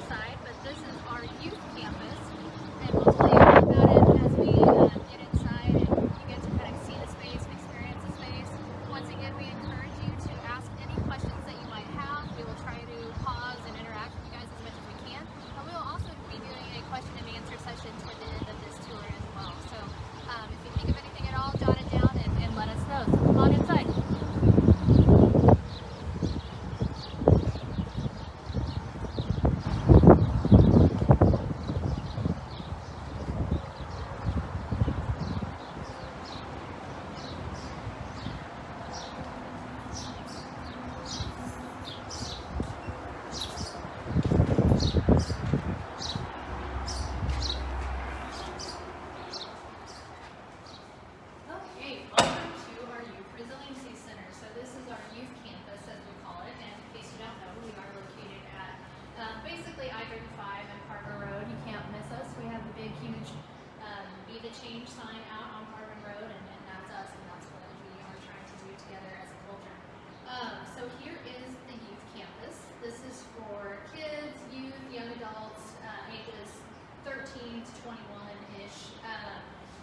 outside, but this is our youth campus, and we'll tell you more about it as we get inside and you get to kind of see the space and experience the space. Once again, we encourage you to ask any questions that you might have. We will try to pause and interact with you guys as much as we can, and we will also be doing a question and answer session toward the end of this tour as well. So if you think of anything at all, jot it down and let us know. So come on inside. Okay, welcome to our Youth Resiliency Center. So this is our youth campus, as we call it, and in case you don't know, we are located at basically I-35 and Carver Road. You can't miss us. We have the big, huge Be the Change sign out on Carver Road, and that's us, and that's what we are trying to do together as a culture. So here is the youth campus. This is for kids, youth, young adults, ages 13 to 21-ish.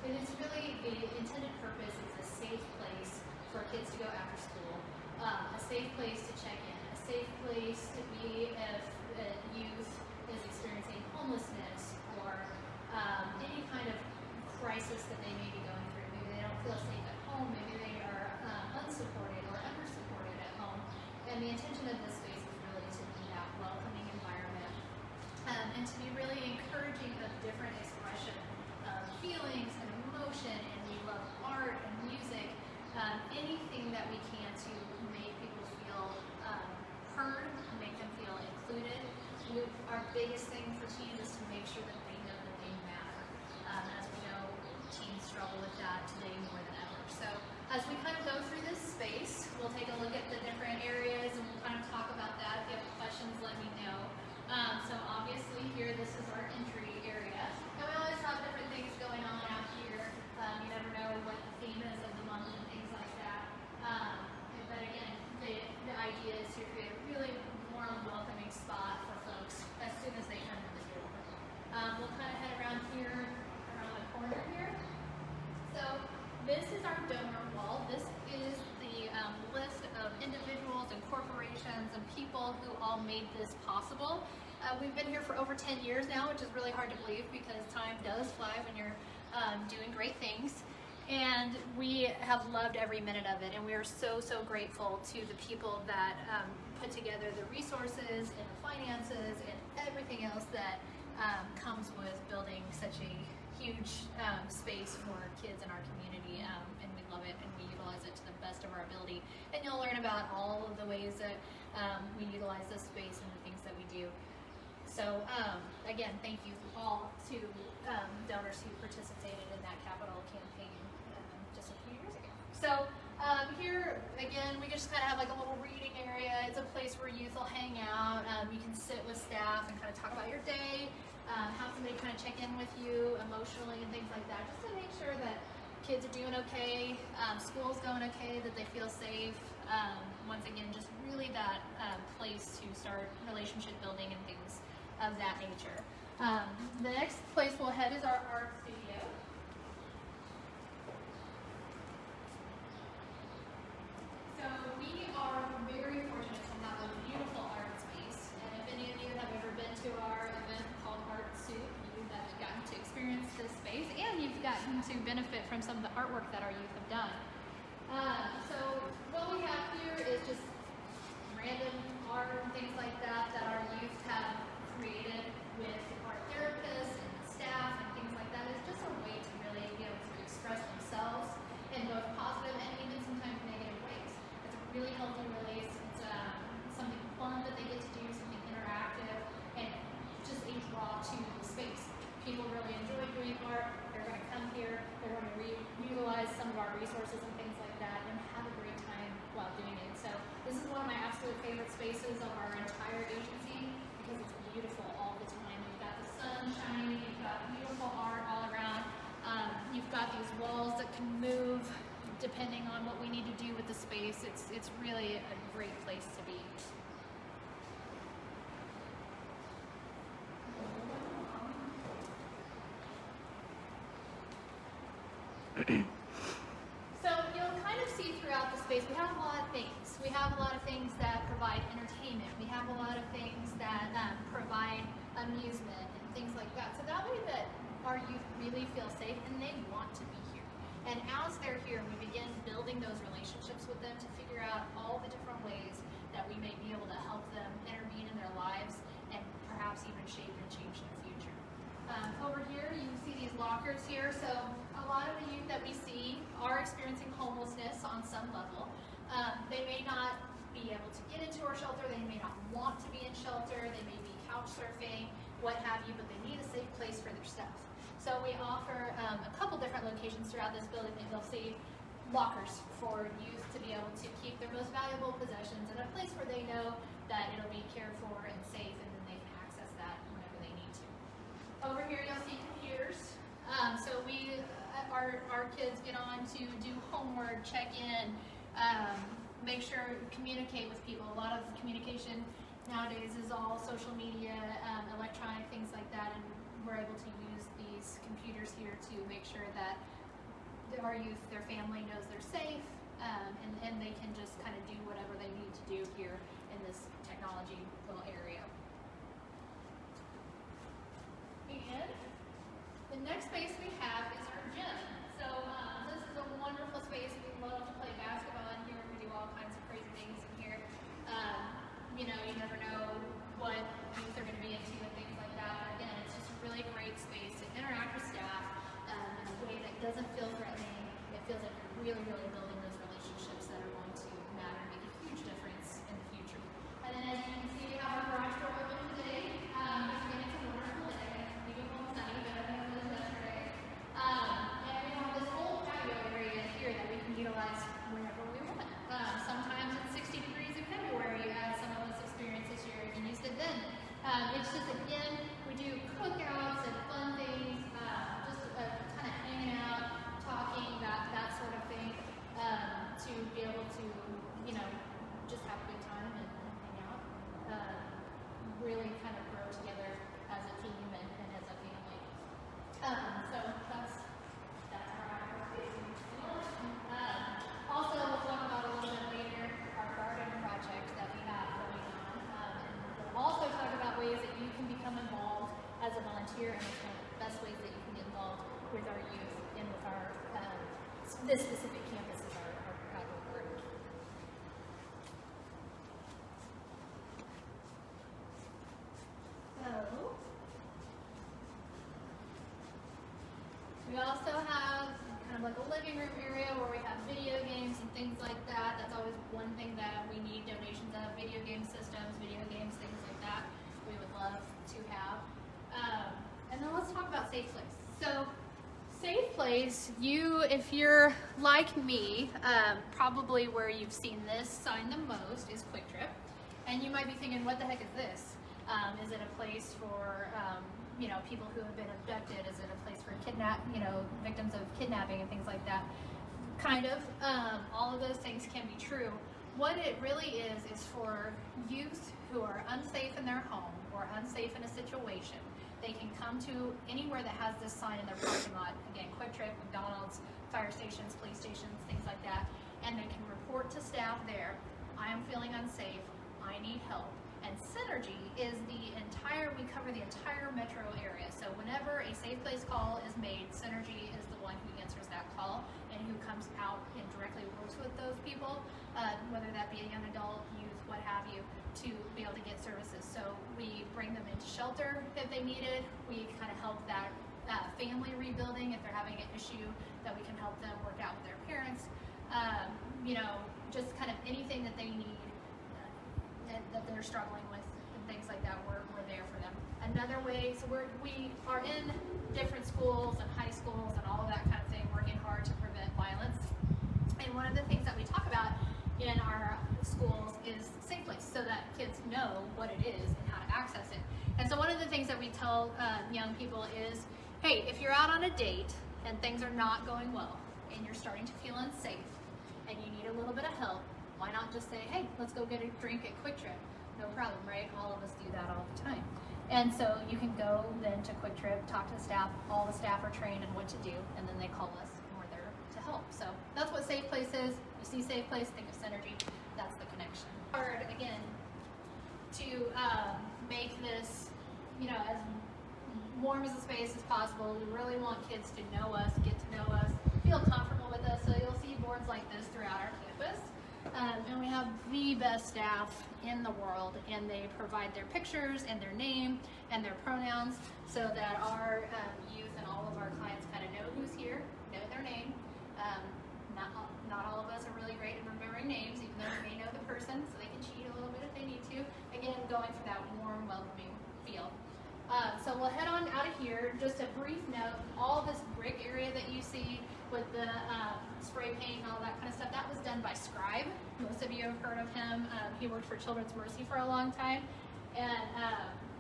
And it's really, the intended purpose is a safe place for kids to go after school, a safe place to check in, a safe place to be if a youth is experiencing homelessness or any kind of crisis that they may be going through. Maybe they don't feel safe at home, maybe they are unsupported or under-supported at home. And the intention of this space is really to be that welcoming environment and to be really encouraging of different expression of feelings and emotion, and we love art and music, anything that we can to make people feel heard, make them feel included. Our biggest thing for teens is to make sure that they know that they matter. As we know, teens struggle with that today more than ever. So as we kind of go through this space, we'll take a look at the different areas and we'll kind of talk about that. If you have questions, let me know. So obviously here, this is our entry area. And we always have different things going on out here. You never know what the theme is of the month and things like that. But again, the idea is to create a really warm, welcoming spot for folks as soon as they come in the door. We'll kind of head around here, around the corner here. So this is our donor wall. This is the list of individuals and corporations and people who all made this possible. We've been here for over 10 years now, which is really hard to believe because time does fly when you're doing great things. And we have loved every minute of it, and we are so, so grateful to the people that put together the resources and the finances and everything else that comes with building such a huge space for kids in our community, and we love it and we utilize it to the best of our ability. And you'll learn about all of the ways that we utilize this space and the things that we do. So again, thank you all to donors who participated in that capital campaign just a few years ago. So here, again, we just kind of have like a little reading area. It's a place where youth will hang out. You can sit with staff and kind of talk about your day, have somebody kind of check in with you emotionally and things like that, just to make sure that kids are doing okay, school's going okay, that they feel safe. Once again, just really that place to start relationship building and things of that nature. The next place we'll head is our art studio. So we are very fortunate to have a beautiful art space, and if any of you have ever been to our event called Art Soup, you have gotten to experience this space, and you've gotten to benefit from some of the artwork that our youth have done. So what we have here is just random art and things like that that our youth have created with art therapists and staff and things like that. It's just a way to really be able to express themselves in both positive and even sometimes negative ways. It's a really healthy release. It's something fun that they get to do, something interactive, and just a draw to the space. People really enjoy doing art. They're going to come here. They're going to utilize some of our resources and things like that and have a great time while doing it. So this is one of my absolute favorite spaces of our entire space, we have a lot of things. We have a lot of things that provide entertainment. We have a lot of things that provide amusement and things like that. So that way that our youth really feel safe and they want to be here. And as they're here, we begin building those relationships with them to figure out all the different ways that we may be able to help them intervene in their lives and perhaps even shape and change their future. Over here, you can see these lockers here. So a lot of the youth that we see are experiencing homelessness on some level. They may not be able to get into our shelter. They may not want to be in shelter. They may be couch surfing, what have you, but they need a safe place for their stuff. So we offer a couple different locations throughout this building that you'll see lockers for youth to be able to keep their most valuable possessions in a place where they know that it'll be cared for and safe, and then they can access that whenever they need to. Over here you'll see computers. So our kids get on to do homework, check in, make sure, communicate with people. A lot of communication nowadays is all social media, electronic, things like that, and we're able to use these computers here to make sure that our youth, their family knows they're safe, and they can just kind of do whatever they need to do here in this technology little area. And the next space we have is our gym. So this is a wonderful space. We love to play basketball in here. We do all kinds of crazy things in here. You know, you never know what youth are going to be into and things like that. But again, it's just a really great space to interact with staff in a way that doesn't feel threatening. It feels like you're really, really building those relationships that are going to matter and make a huge difference in the future. And then as you can see, we have our garage door open today. It's a wonderful day. We go home sunny, but I think it was yesterday. And we have this whole patio area here that we can utilize whenever we want. Sometimes it's 60 degrees in February, as some of us experienced this year, and used it then. It's just, again, we do cookouts and fun things, just kind of hanging out, talking, that sort of thing, to be able to, you know, just have a good time and hang out, really kind of grow together as a team and as a family. So that's our space. Also, we'll talk about a little bit later our garden project that we have going on. And we'll also talk about ways that you can become involved as a volunteer, and it's one of the best ways that you can get involved with our youth and with our this specific campus is our outdoor garden. So we also have kind of like a living room area where we have video games and things like that. That's always one thing that we need donations of, video game systems, video games, things like that. We would love to have. And then let's talk about Safe Place. So Safe Place, if you're like me, probably where you've seen this sign the most is Quick Trip. And you might be thinking, what the heck is this? Is it a place for you know, people who have been abducted? Is it a place for victims of kidnapping and things like that? Kind of. All of those things can be true. What it really is for youth who are unsafe in their home or unsafe in a situation. They can come to anywhere that has this sign in their parking lot. Again, Quick Trip, McDonald's, fire stations, police stations, things like that. And they can report to staff there, I am feeling unsafe, I need help. And Synergy is we cover the entire metro area. So whenever a Safe Place call is made, Synergy is the one who answers that call and who comes out and directly works with those people, whether that be a young adult, youth, what have you, to be able to get services. So we bring them into shelter if they need it. We kind of help that family rebuilding if they're having an issue, that we can help them work out with their parents. Just kind of anything that they need that they're struggling with and things like that, we're there for them. Another way, so we are in different schools and high schools and all of that kind of thing, working hard to prevent violence. And one of the things that we talk about in our schools is Safe Place, so that kids know what it is and how to access it. And so one of the things that we tell young people is, hey, if you're out on a date and things are not going well and you're starting to feel unsafe and you need a little bit of help, why not just say, hey, let's go get a drink at Quick Trip? No problem, right? All of us do that all the time. And so you can go then to Quick Trip, talk to the staff. All the staff are trained in what to do, and then they call us and we're there to help. So that's what Safe Place is. you see Safe Place, think of Synergy. That's the connection. Hard, again, to make this, you know, as warm as a space as possible. We really want kids to know us, get to know us, feel comfortable with us. So you'll see boards like this throughout our campus. And we have the best staff in the world, and they provide their pictures and their name and their pronouns so that our youth and all of our clients kind of know who's here, know their name. Not all of us are really great at remembering names, even though we may know the person, so they can cheat a little bit if they need to. Again, going for that warm, welcoming feel. So we'll head on out of here. Just a brief note, all this brick area that you see with the spray paint and all that kind of stuff, that was done by Scribe. Most of you have heard of him. He worked for Children's Mercy for a long time, and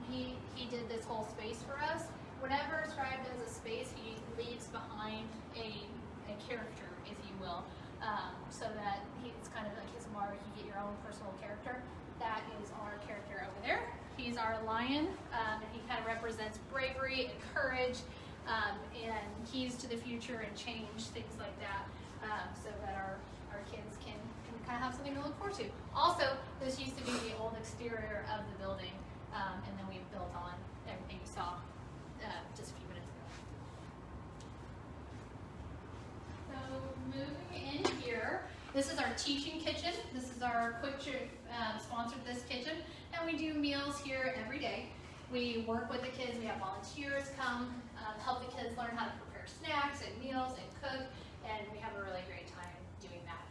he did this whole space for us. Whenever Scribe does a space, he leaves behind a character, if you will, so that it's kind of like his mark. You get your own personal character. That is our character over there. He's our lion, and he kind of represents bravery and courage, and keys to the future and change, things like that, so that our kids can kind of have something to look forward to. Also, this used to be the old exterior of the building, and then we built on everything you saw just a few minutes ago. So moving in here, this is our teaching kitchen. This is our Quick Trip sponsored this kitchen, and we do meals here every day. We work with the kids. We have volunteers come help the kids learn how to prepare snacks and meals and cook, and we have a really great time doing that.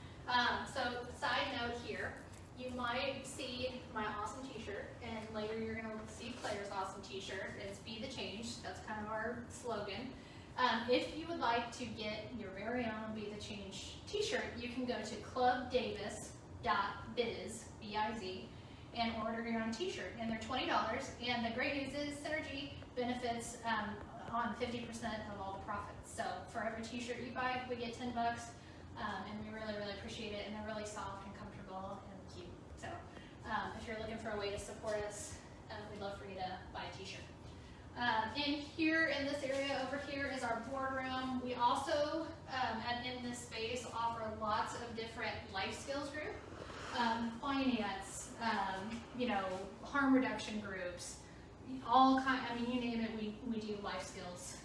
So side note here, you might see my awesome t-shirt, and later you're going to see Claire's awesome t-shirt. It's Be the Change. That's kind of our slogan. If you would like to get your very own Be the Change t-shirt, you can go to clubdavis.biz, B-I-Z, and order your own t-shirt, and they're $20. And the great news is Synergy benefits on 50% of all the profits. So for every t-shirt you buy, we get 10 bucks, and we really, really appreciate it, and they're really soft and comfortable and cute. So if you're looking for a way to support us, we'd love for you to buy a t-shirt. And here in this area over here is our boardroom. We also, in this space, offer lots of different life skills groups, finance, you know, harm reduction groups, all kind. I mean, you name it, we do life skills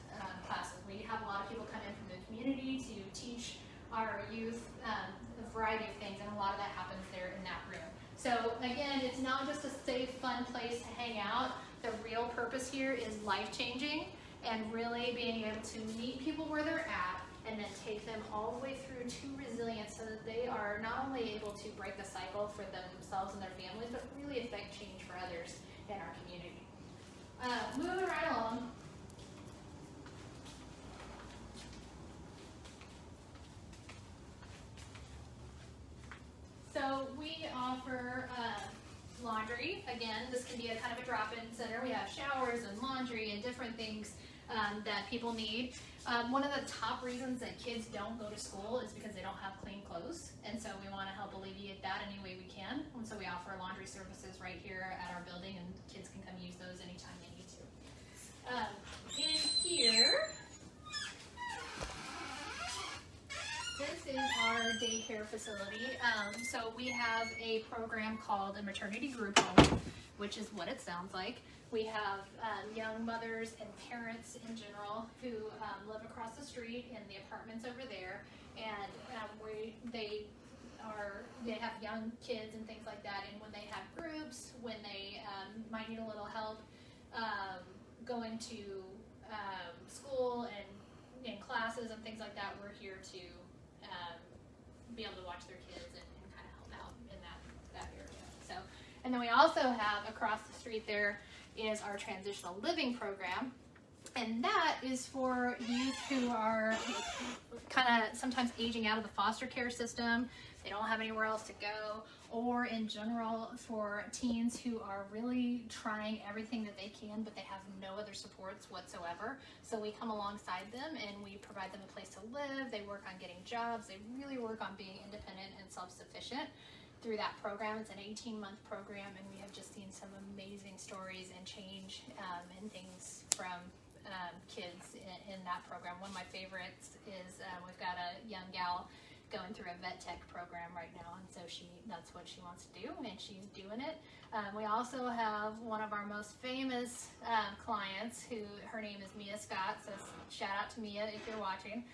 classes. We have a lot of people come in from the community to teach our youth a variety of things, and a lot of that happens there in that room. So again, it's not just a safe, fun place to hang out. The real purpose here is life-changing and really being able to meet people where they're at and then take them all the way through to resilience so that they are not only able to break the cycle for themselves and their families, but really affect change for others in our community. Moving right along. So we offer laundry. Again, this can be a kind of a drop-in center. We have showers and laundry and different things that people need. One of the top reasons that kids don't go to school is because they don't have clean clothes, and so we want to help alleviate that any way we can. And so we offer laundry services right here at our building, and kids can come use those anytime they need to. In here, this is our daycare facility. So we have a program called a maternity group home, which is what it sounds like. We have young mothers and parents in general who live across the street in the apartments over there, and they have young kids and things like that. And when they have groups, when they might need a little help going to school and in classes and things like that, we're here to be able to watch their kids and kind of help out in that area. So, and then we also have across the street there is our transitional living program, and that is for youth who are kind of sometimes aging out of the foster care system. They don't have anywhere else to go, or in general for teens who are really trying everything that they can, but they have no other supports whatsoever. So we come alongside them and we provide them a place to live. They work on getting jobs. They really work on being independent and self-sufficient through that program. It's an 18-month program, and we have just seen some amazing stories and change and things from kids in that program. One of my favorites is we've got a young gal going through a vet tech program right now, and so that's what she wants to do, and she's doing it. We also have one of our most famous clients, her name is Mia Scott, so shout out to Mia if you're watching.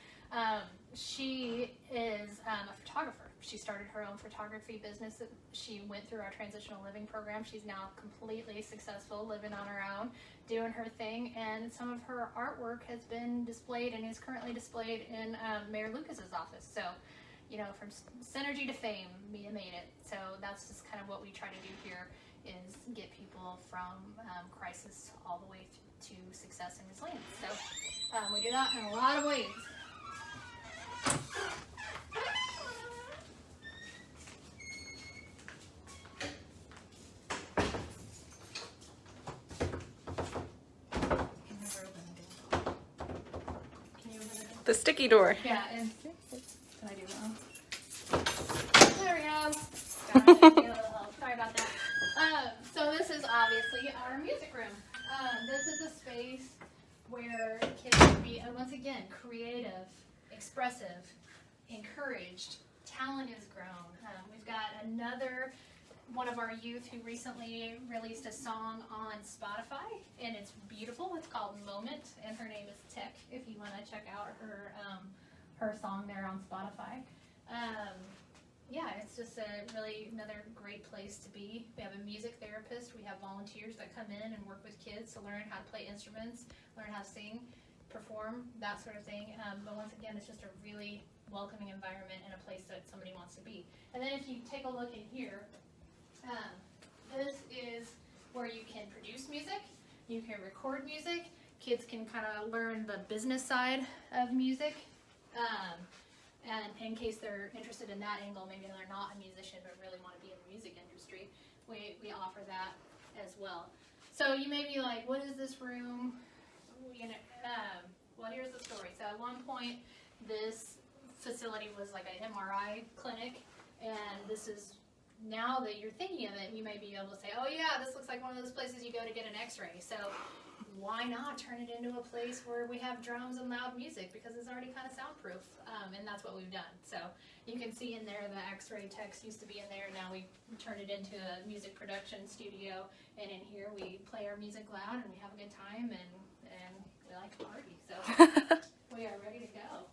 She is a photographer. She started her own photography business. She went through our transitional living program. She's now completely successful, living on her own, doing her thing, and some of her artwork has been displayed and is currently displayed in Mayor Lucas's office. So, you know, from synergy to fame, Mia made it. So that's just kind of what we try to do here, is get people from crisis all the way to success and resilience. So we do that in a lot of ways. The sticky door. Yeah, and did I do it wrong? There we go. Got it. Get a little help. Sorry about that. So this is obviously our music room. This is a space where kids can be, once again, creative, expressive, encouraged. Talent is grown. We've got another one of our youth who recently released a song on Spotify, and it's beautiful. It's called Moment, and her name is Tech, if you want to check out her song there on Spotify. Yeah, it's just another great place to be. We have a music therapist. We have volunteers that come in and work with kids to learn how to play instruments, learn how to sing, perform, that sort of thing. But once again, it's just a really welcoming environment and a place that somebody wants to be. And then if you take a look in here, this is where you can produce music, you can record music, kids can kind of learn the business side of music, and in case they're interested in that angle, maybe they're not a musician but really want to be in the music industry, we offer that as well. So you may be like, what is this room? You know, well, here's the story. So at one point, this facility was like an MRI clinic, and this is, now that you're thinking of it, you may be able to say, oh yeah, this looks like one of those places you go to get an x-ray. So why not turn it into a place where we have drums and loud music, because it's already kind of soundproof, and that's what we've done. So you can see in there the x-ray techs used to be in there, now we turned it into a music production studio, and in here we play our music loud and we have a good time, and we like to party. So we are ready to go.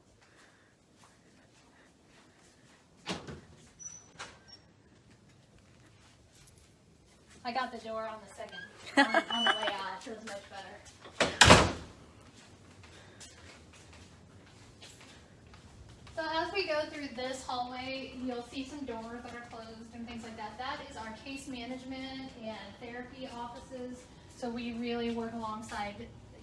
I got the door on the second, on the way out. It feels much better. So as we go through this hallway, you'll see some doors that are closed and things like that. That is our case management and therapy offices. So we really work alongside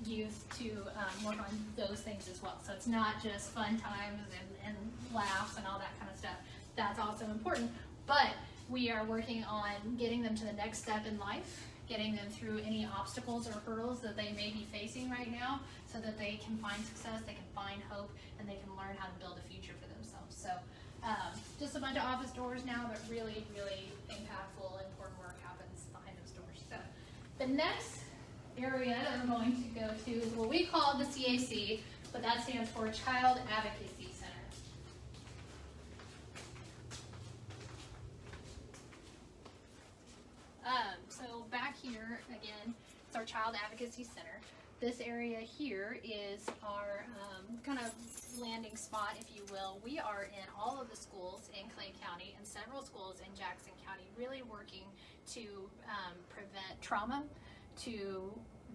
youth to work on those things as well. So it's not just fun times and laughs and all that kind of stuff. That's also important. But we are working on getting them to the next step in life, getting them through any obstacles or hurdles that they may be facing right now, so that they can find success, they can find hope, and they can learn how to build a future for themselves. So just a bunch of office doors now, but really, really impactful, important work happens behind those doors. So the next area that we're going to go to is what we call the CAC, but that stands for Child Advocacy Center. So back here, again, it's our Child Advocacy Center. This area here is our kind of landing spot, if you will. We are in all of the schools in Clay County and several schools in Jackson County, really working to prevent trauma, to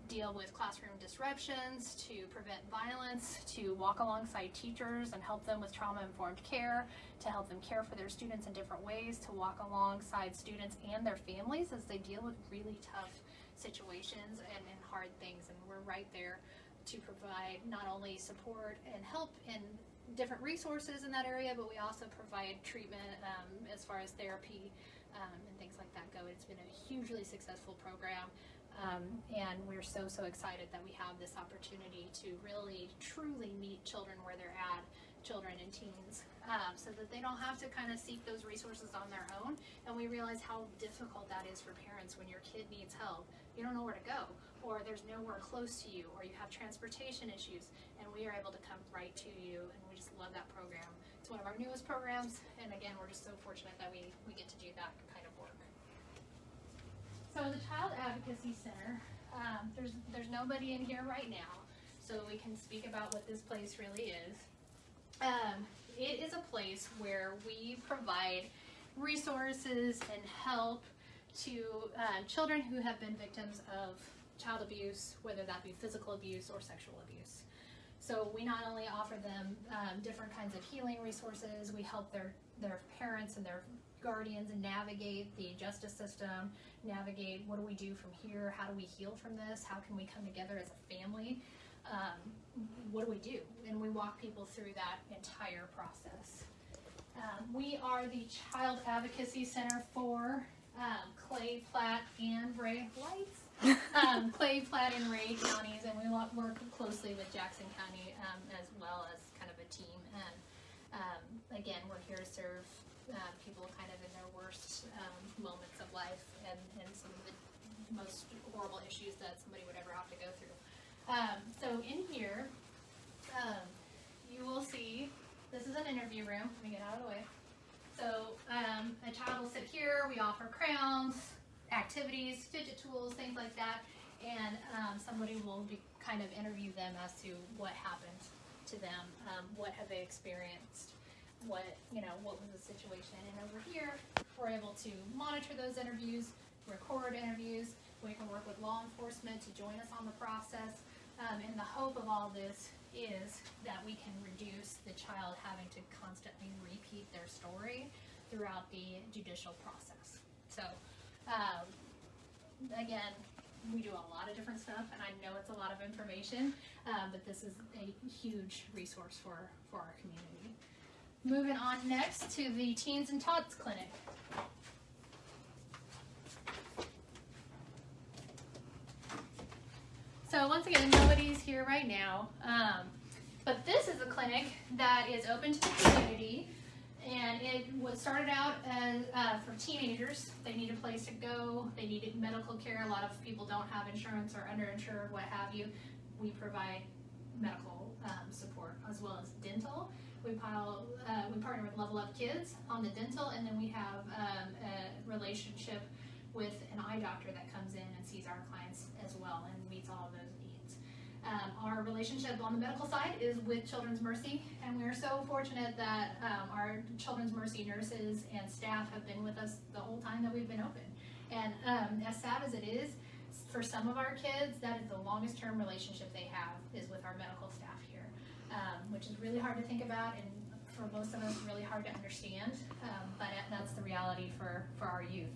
deal with classroom disruptions, to prevent violence, to walk alongside teachers and help them with trauma-informed care, to help them care for their students in different ways, to walk alongside students and their families as they deal with really tough situations and hard things. And we're right there to provide not only support and help in different resources in that area, but we also provide treatment as far as therapy and things like that go. It's been a hugely successful program. And we're so excited that we have this opportunity to really truly meet children where they're at, children and teens, so that they don't have to kind of seek those resources on their own. And we realize how difficult that is for parents when your kid needs help. You don't know where to go, or there's nowhere close to you, or you have transportation issues, and we are able to come right to you, and we just love that program It's one of our newest programs, and again, we're just so fortunate that we get to do that kind of work. So the Child Advocacy Center, there's nobody in here right now, so we can speak about what this place really is. It is a place where we provide resources and help to children who have been victims of child abuse, whether that be physical abuse or sexual abuse. So we not only offer them different kinds of healing resources, we help their parents and their guardians navigate the justice system, navigate what do we do from here, how do we heal from this, how can we come together as a family, what do we do? And we walk people through that entire process. We are the Child Advocacy Center for Clay, Platte, and Ray Lights. Clay, Platte, and Ray counties, and we work closely with Jackson County as well as kind of a team. And again, we're here to serve people kind of in their worst moments of life and some of the most horrible issues that somebody would ever have to go through. So in here, you will see, this is an interview room. Let me get out of the way. So a child will sit here. We offer crayons, activities, fidget tools, things like that, and somebody will kind of interview them as to what happened to them, what have they experienced, what was the situation. And over here, we're able to monitor those interviews, record interviews. We can work with law enforcement to join us on the process. And the hope of all this is that we can reduce the child having to constantly repeat their story throughout the judicial process. So again, we do a lot of different stuff, and I know it's a lot of information, but this is a huge resource for our community. Moving on next to the Teens and Tots Clinic. So once again, nobody's here right now, but this is a clinic that is open to the community, and it was started out as for teenagers. They need a place to go, they needed medical care. A lot of people don't have insurance or underinsured, what have you. We provide medical support as well as dental. We partner with Level Up Kids on the dental, and then we have a relationship with an eye doctor that comes in and sees our clients as well and meets all of those needs. Our relationship on the medical side is with Children's Mercy, and we are so fortunate that our Children's Mercy nurses and staff have been with us the whole time that we've been open. And as sad as it is, for some of our kids, that is the longest term relationship they have is with our medical staff here, which is really hard to think about and for most of us really hard to understand, but that's the reality for our youth.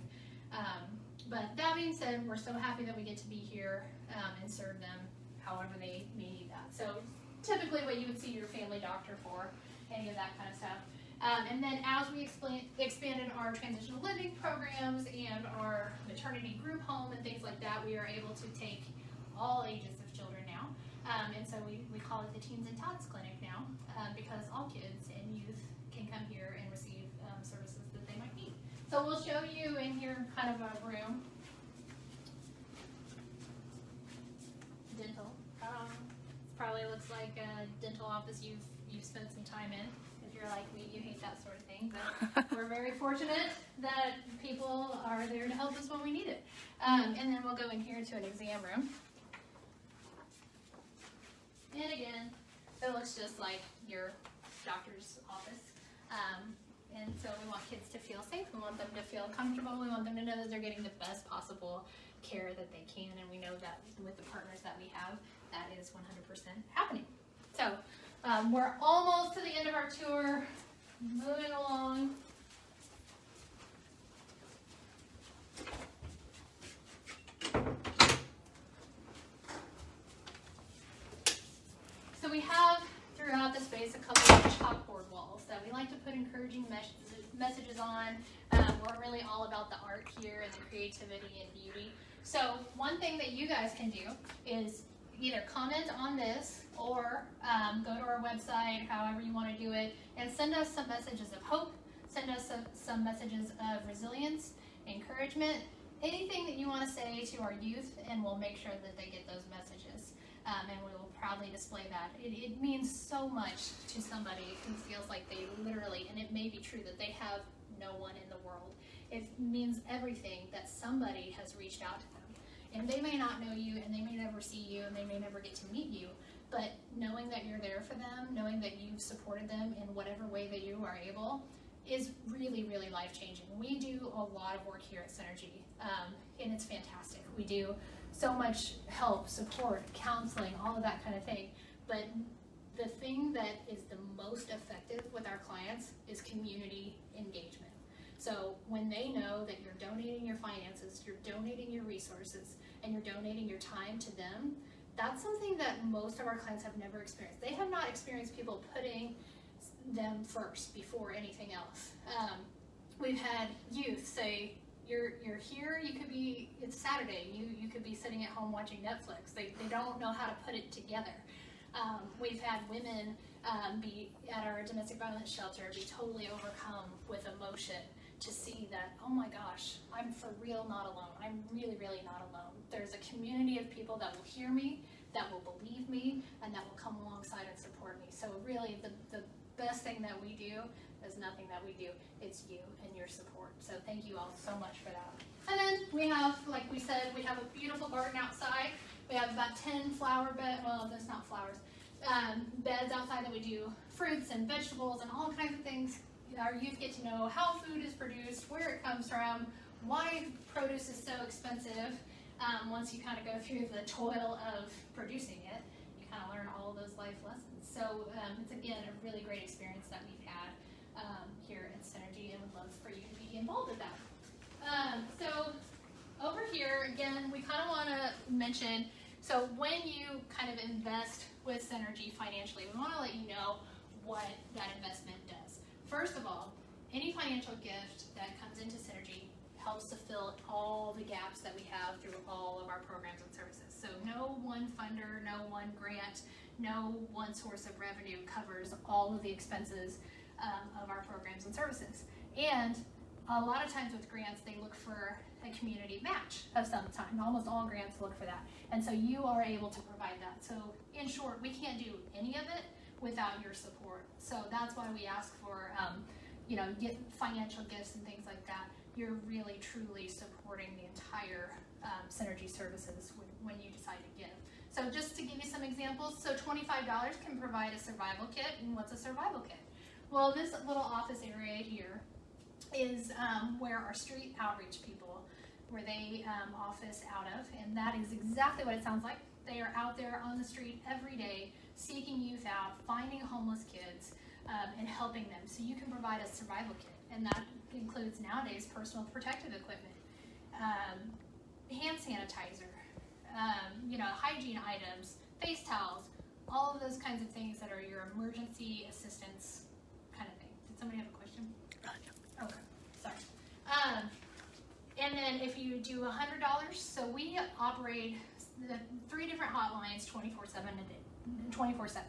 But that being said, we're so happy that we get to be here and serve them however they may need that. So typically what you would see your family doctor for, any of that kind of stuff. And then as we expanded our transitional living programs and our maternity group home and things like that, we are able to take all ages of children now. And so we call it the Teens and Tots Clinic now because all kids and youth can come here and receive services that they might need. So we'll show you in here kind of a room. Dental. Probably looks like a dental office you've spent some time in. If you're like me, you hate that sort of thing. But we're very fortunate that people are there to help us when we need it. And then we'll go in here to an exam room. And again, it looks just like your doctor's office. And so we want kids to feel safe. We want them to feel comfortable. We want them to know that they're getting the best possible care that they can. And we know that with the partners that we have, that is 100% happening. So we're almost to the end of our tour. Moving along. So we have throughout the space a couple of chalkboard walls that we like to put encouraging messages on. We're really all about the art here and the creativity and beauty. So one thing that you guys can do is either comment on this or go to our website, however you want to do it, and send us some messages of hope, send us some messages of resilience, encouragement, anything that you want to say to our youth, and we'll make sure that they get those messages. and we will proudly display that. It means so much to somebody who feels like they literally, and it may be true that they have no one in the world. It means everything that somebody has reached out to them. And they may not know you, and they may never see you, and they may never get to meet you, but knowing that you're there for them, knowing that you've supported them in whatever way that you are able, is really, really life-changing. We do a lot of work here at Synergy, and it's fantastic. We do so much help, support, counseling, all of that kind of thing, but the thing that is the most effective with our clients is community engagement. So when they know that you're donating your finances, you're donating your resources, and you're donating your time to them, that's something that most of our clients have never experienced. They have not experienced people putting them first before anything else. We've had youth say, you're here, you could be, it's Saturday, you could be sitting at home watching Netflix. They don't know how to put it together. We've had women be at our domestic violence shelter be totally overcome with emotion to see that, oh my gosh, I'm for real not alone. I'm really, really not alone. There's a community of people that will hear me, that will believe me, and that will come alongside and support me. So really the best thing that we do is nothing that we do. It's you and your support. So thank you all so much for that. And then we have, like we said, we have a beautiful garden outside. We have about 10 flower beds, well, that's not flowers, beds outside that we do fruits and vegetables and all kinds of things. Our youth get to know how food is produced, where it comes from, why produce is so expensive. Once you kind of go through the toil of producing it, you kind of learn all of those life lessons. So it's, again, a really great experience that we've had here at Synergy, and would love for you to be involved with that. So over here, again, we kind of want to mention, so when you kind of invest with Synergy financially, we want to let you know what that investment does. First of all, any financial gift that comes into Synergy helps to fill all the gaps that we have through all of our programs and services. So no one funder, no one grant, no one source of revenue covers all of the expenses of our programs and services. And a lot of times with grants, they look for a community match of some time. Almost all grants look for that. And so you are able to provide that. So in short, we can't do any of it without your support. So that's why we ask for, get financial gifts and things like that. You're really, truly supporting the entire Synergy services when you decide to give. So just to give you some examples, so $25 can provide a survival kit. And what's a survival kit? Well, this little office area here is where our street outreach people, where they office out of, and that is exactly what it sounds like. They are out there on the street every day, seeking youth out, finding homeless kids, and helping them. So you can provide a survival kit, and that includes nowadays personal protective equipment, hand sanitizer, hygiene items, face towels, all of those kinds of things that are your emergency assistance kind of thing. Did somebody have a question? Okay, sorry. And then if you do $100, so we operate the 3 different hotlines 24/7 a day, 24/7.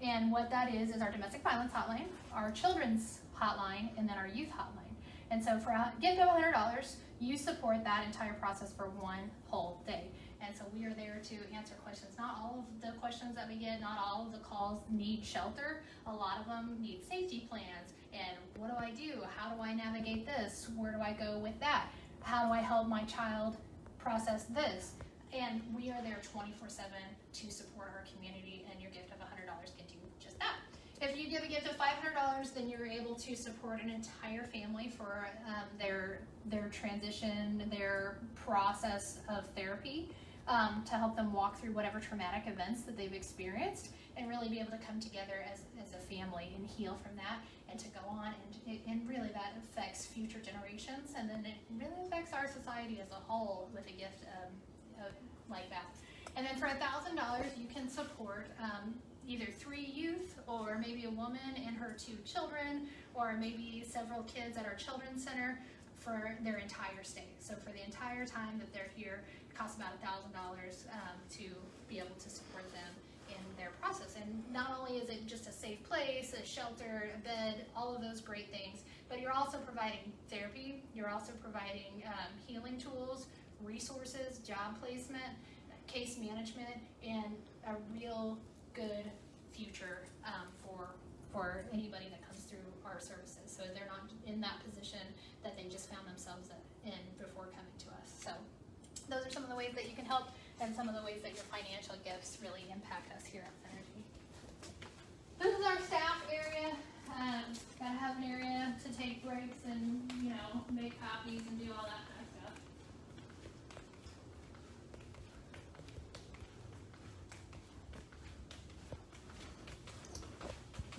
And what that is our domestic violence hotline, our children's hotline, and then our youth hotline. And so for a gift of $100, you support that entire process for 1 whole day. And so we are there to answer questions. Not all of the questions that we get, not all of the calls need shelter. A lot of them need safety plans. And what do I do? How do I navigate this? Where do I go with that? How do I help my child process this? And we are there 24/7 to support our community, and your gift of $100 can do just that. If you give a gift of $500, then you're able to support an entire family for their transition, their process of therapy, to help them walk through whatever traumatic events that they've experienced, and really be able to come together as a family and heal from that, and to go on, and really that affects future generations, and then it really affects our society as a whole with a gift like that. And then for $1,000, you can support either 3 youth, or maybe a woman and her 2 children, or maybe several kids at our children's center for their entire stay. So for the entire time that they're here, it costs about $1,000 to be able to support them in their process. And not only is it just a safe place, a shelter, a bed, all of those great things, but you're also providing therapy, you're also providing healing tools, resources, job placement, case management, and a real good future for anybody that comes through our services. So they're not in that position that they just found themselves in before coming to us. So those are some of the ways that you can help, and some of the ways that your financial gifts really impact us here at Synergy. This is our staff area. Gotta have an area to take breaks and, you know, make copies and do all that kind of stuff.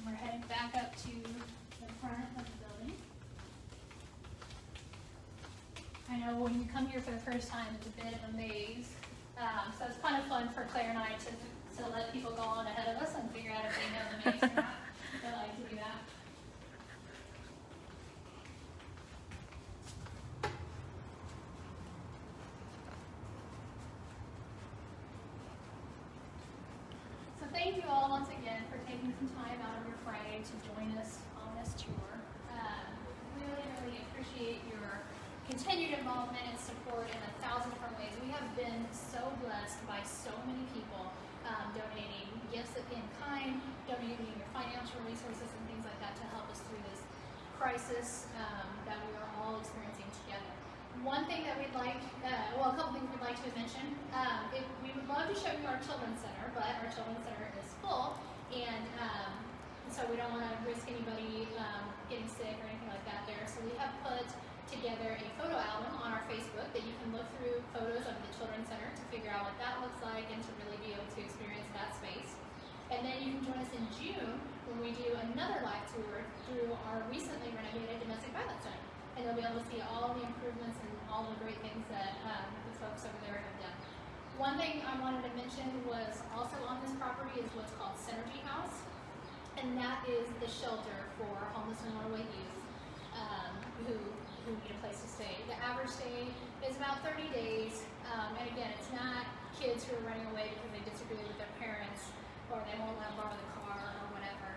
We're heading back up to the front of the building. I know when you come here for the first time, it's a bit of a maze. So it's kind of fun for Claire and I to let people go on ahead of us and figure out if they know the maze or not. I like to do that. So thank you all once again for taking some time out of your Friday to join us on this tour. Really appreciate your continued involvement and support in 1,000 different ways. We have been so blessed by so many people donating gifts in kind, donating your financial resources and things like that to help us through this crisis that we are all experiencing together. One thing that we'd like, well, a couple things we'd like to mention. We would love to show you our children's center, but our children's center is full, and so we don't want to risk anybody getting sick or anything like that there. So we have put together a photo album on our Facebook that you can look through photos of the children's center to figure out what that looks like and to really be able to experience that space. And then you can join us in June when we do another live tour through our recently renovated domestic violence center. And you'll be able to see all the improvements and all the great things that the folks over there have done. One thing I wanted to mention was also on this property is what's called Synergy House. And that is the shelter for homeless and runaway youth who need a place to stay. The average stay is about 30 days. And again, it's not kids who are running away because they disagree with their parents or they won't let them borrow the car or whatever.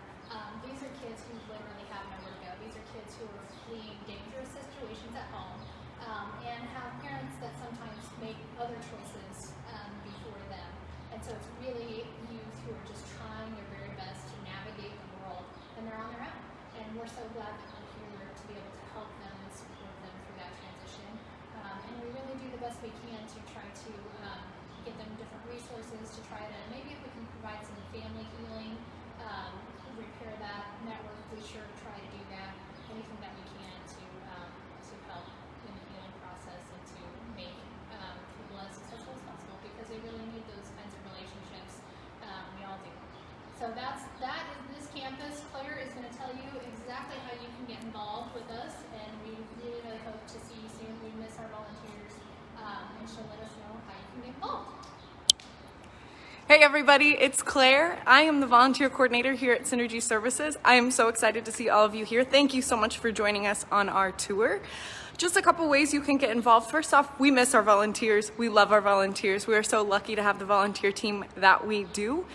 These are kids who literally have nowhere to go. These are kids who are fleeing dangerous situations at home and have parents that sometimes make other choices before them. And so it's really youth who are just trying their very best to navigate the world, and they're on their own. And we're so glad that we're here to be able to help them and support them through that transition. And we really do the best we can to try to get them different resources to try to, maybe if we can provide some family healing, repair that network, we sure try to do that. Anything that we can to help in the healing process and to make people as successful as possible, because they really need those kinds of relationships. We all do. So that is this campus. Claire is going to tell you exactly how you can get involved with us, and we really hope to see you soon. We miss our volunteers, and she'll let us know how you can get involved. Hey everybody, it's Claire. I am the volunteer coordinator here at Synergy Services. I am so excited to see all of you here. Thank you so much for joining us on our tour. Just a couple ways you can get involved. First off, we miss our volunteers. We love our volunteers. We are so lucky to have the volunteer team that we do.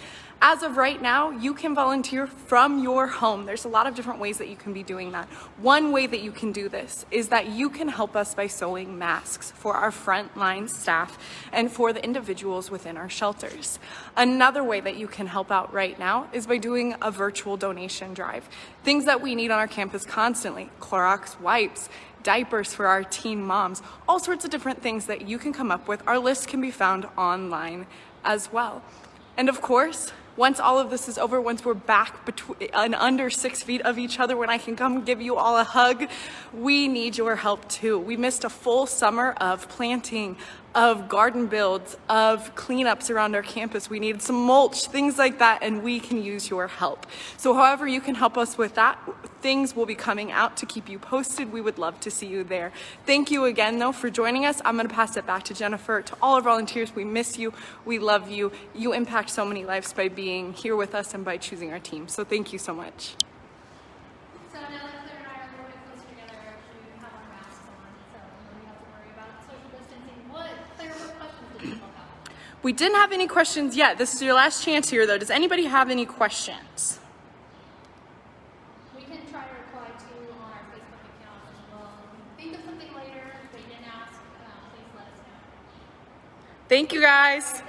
As of right now, you can volunteer from your home. There's a lot of different ways that you can be doing that. One way that you can do this is that you can help us by sewing masks for our frontline staff and for the individuals within our shelters. Another way that you can help out right now is by doing a virtual donation drive. Things that we need on our campus constantly: Clorox wipes, diapers for our teen moms, all sorts of different things that you can come up with. Our list can be found online as well. And of course, once all of this is over, once we're back under 6 feet of each other, when I can come give you all a hug, we need your help too. We missed a full summer of planting, of garden builds, of cleanups around our campus. We needed some mulch, things like that, and we can use your help. So however you can help us with that, things will be coming out to keep you posted. We would love to see you there. Thank you again though for joining us. I'm gonna pass it back to Jennifer. To all our volunteers, we miss you, we love you. You impact so many lives by being here with us and by choosing our team. So thank you so much. So now that Claire and I are a little bit closer together, we have our masks on, so we don't have to worry about social distancing. Claire, what questions did people have? We didn't have any questions yet. This is your last chance here though. Does anybody have any questions? We can try to reply to on our Facebook account as well. Think of something later. If they didn't ask, please let us know. Thank you guys.